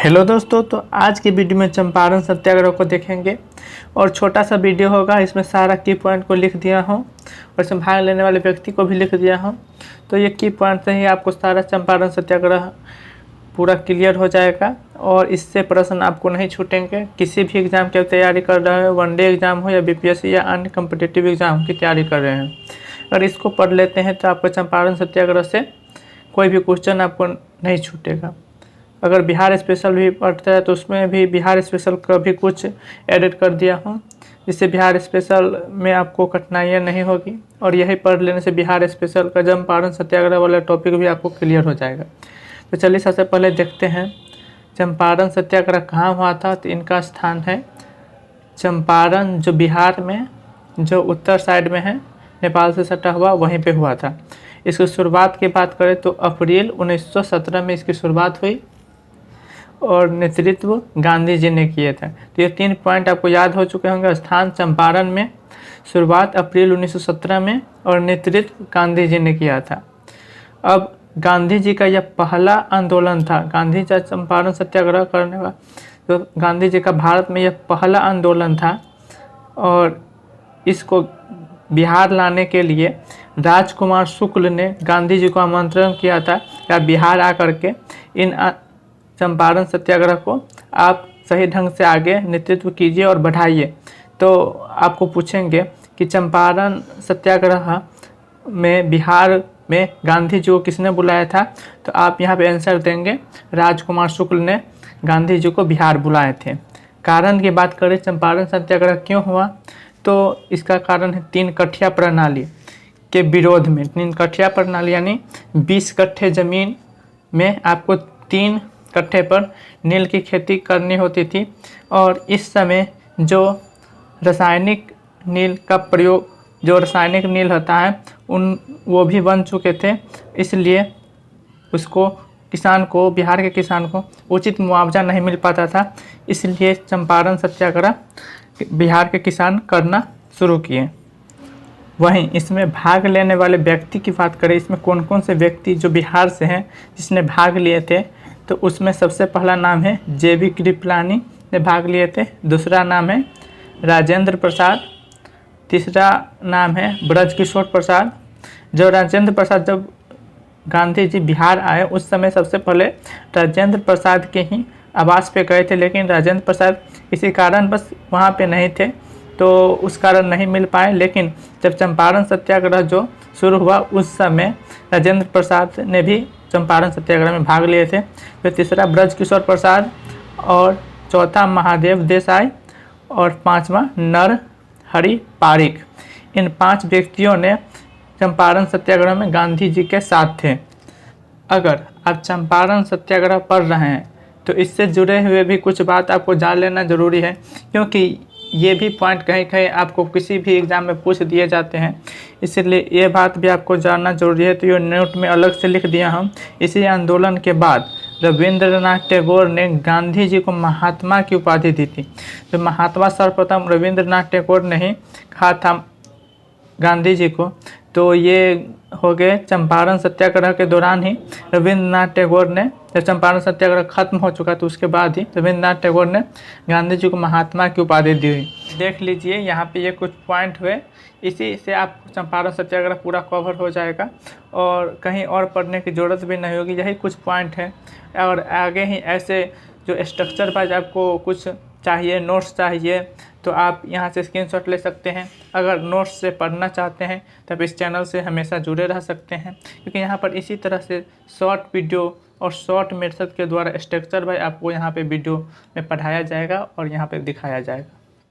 Hello दोस्तों, तो आज की वीडियो में चंपारण सत्याग्रह को देखेंगे और छोटा सा वीडियो होगा। इसमें सारा की पॉइंट को लिख दिया हूँ और इसमें भाग लेने वाले व्यक्ति को भी लिख दिया हूँ। तो ये की पॉइंट से ही आपको सारा चंपारण सत्याग्रह पूरा क्लियर हो जाएगा और इससे प्रश्न आपको नहीं छूटेंगे। किसी भी एग्ज़ाम की तैयारी कर रहे हो, वनडे एग्ज़ाम हो या बीपीएससी या अन्य कम्पिटिटिव एग्ज़ाम की तैयारी कर रहे हैं, अगर इसको पढ़ लेते हैं तो आपको चंपारण सत्याग्रह से कोई भी क्वेश्चन आपको नहीं छूटेगा। अगर बिहार स्पेशल भी पढ़ता है तो उसमें भी बिहार स्पेशल का भी कुछ एडिट कर दिया हूँ, जिससे बिहार स्पेशल में आपको कठिनाइयाँ नहीं होगी और यही पढ़ लेने से बिहार स्पेशल का चंपारण सत्याग्रह वाला टॉपिक भी आपको क्लियर हो जाएगा। तो चलिए सबसे पहले देखते हैं चंपारण सत्याग्रह कहाँ हुआ था। तो इनका स्थान है चंपारण, जो बिहार में जो उत्तर साइड में है, नेपाल से सटा हुआ, वहीं पे हुआ था। इसकी शुरुआत की बात करें तो अप्रैल 1917 में इसकी शुरुआत हुई और नेतृत्व गांधी जी ने किए थे। तो ये 3 पॉइंट आपको याद हो चुके होंगे। स्थान चंपारण में, शुरुआत अप्रैल 1917 में और नेतृत्व गांधी जी ने किया था। अब गांधी जी का यह पहला आंदोलन था। गांधी जी चंपारण सत्याग्रह करने का, तो गांधी जी का भारत में यह पहला आंदोलन था और इसको बिहार लाने के लिए राजकुमार शुक्ल ने गांधी जी को आमंत्रण किया था कि आप बिहार आकर के इन चंपारण सत्याग्रह को आप सही ढंग से आगे नेतृत्व कीजिए और बढ़ाइए। तो आपको पूछेंगे कि चंपारण सत्याग्रह में बिहार में गांधी जी को किसने बुलाया था, तो आप यहाँ पे आंसर देंगे राजकुमार शुक्ल ने गांधी जी को बिहार बुलाए थे। कारण की बात करें चंपारण सत्याग्रह क्यों हुआ, तो इसका कारण है 3 कठिया प्रणाली के विरोध में। 3 कठिया प्रणाली यानी 20 कट्ठे ज़मीन में आपको 3 कट्ठे पर नील की खेती करनी होती थी और इस समय जो रासायनिक नील का प्रयोग, जो रासायनिक नील होता है, वो भी बन चुके थे। इसलिए उसको किसान को, बिहार के किसान को उचित मुआवजा नहीं मिल पाता था। इसलिए चंपारण सत्याग्रह बिहार के किसान करना शुरू किए। वहीं इसमें भाग लेने वाले व्यक्ति की बात करें, इसमें कौन कौन से व्यक्ति जो बिहार से हैं जिसने भाग लिए थे, तो उसमें सबसे पहला नाम है जेबी कृपलानी ने भाग लिए थे। दूसरा नाम है राजेंद्र प्रसाद। तीसरा नाम है ब्रजकिशोर प्रसाद। जो राजेंद्र प्रसाद, जब गांधी जी बिहार आए उस समय सबसे पहले राजेंद्र प्रसाद के ही आवास पे गए थे, लेकिन राजेंद्र प्रसाद किसी कारण बस वहाँ पे नहीं थे तो उस कारण नहीं मिल पाए। लेकिन जब चंपारण सत्याग्रह जो शुरू हुआ उस समय राजेंद्र प्रसाद ने भी चंपारण सत्याग्रह में भाग लिए थे। फिर तीसरा ब्रजकिशोर प्रसाद और चौथा महादेव देसाई और 5वां नरहरि पारिक। इन 5 व्यक्तियों ने चंपारण सत्याग्रह में गांधी जी के साथ थे। अगर आप चंपारण सत्याग्रह पढ़ रहे हैं तो इससे जुड़े हुए भी कुछ बात आपको जान लेना ज़रूरी है, क्योंकि ये भी पॉइंट कहीं कहीं आपको किसी भी एग्ज़ाम में पूछ दिए जाते हैं। इसलिए ये बात भी आपको जानना ज़रूरी है। तो ये नोट में अलग से लिख दिया हम। इसी आंदोलन के बाद रविंद्रनाथ टैगोर ने गांधी जी को महात्मा की उपाधि दी थी। तो महात्मा सर्वप्रथम रविंद्रनाथ टैगोर ने ही कहा था गांधी जी को। तो ये हो गए चंपारण सत्याग्रह के दौरान ही रविंद्रनाथ टैगोर ने, जब चंपारण सत्याग्रह खत्म हो चुका तो उसके बाद ही रविंद्रनाथ टैगोर ने गांधी जी को महात्मा की उपाधि दी हुई। देख लीजिए यहाँ पे ये कुछ पॉइंट हुए, इसी से आपको चंपारण सत्याग्रह पूरा कवर हो जाएगा और कहीं और पढ़ने की ज़रूरत भी नहीं होगी। यही कुछ पॉइंट है और आगे ही ऐसे जो स्ट्रक्चर वाइज आपको कुछ चाहिए, नोट्स चाहिए, तो आप यहाँ से स्क्रीनशॉट ले सकते हैं। अगर नोट्स से पढ़ना चाहते हैं तब इस चैनल से हमेशा जुड़े रह सकते हैं, क्योंकि यहाँ पर इसी तरह से शॉर्ट वीडियो और शॉर्ट मेथड के द्वारा स्ट्रक्चर वाइज आपको यहाँ पे वीडियो में पढ़ाया जाएगा और यहाँ पे दिखाया जाएगा।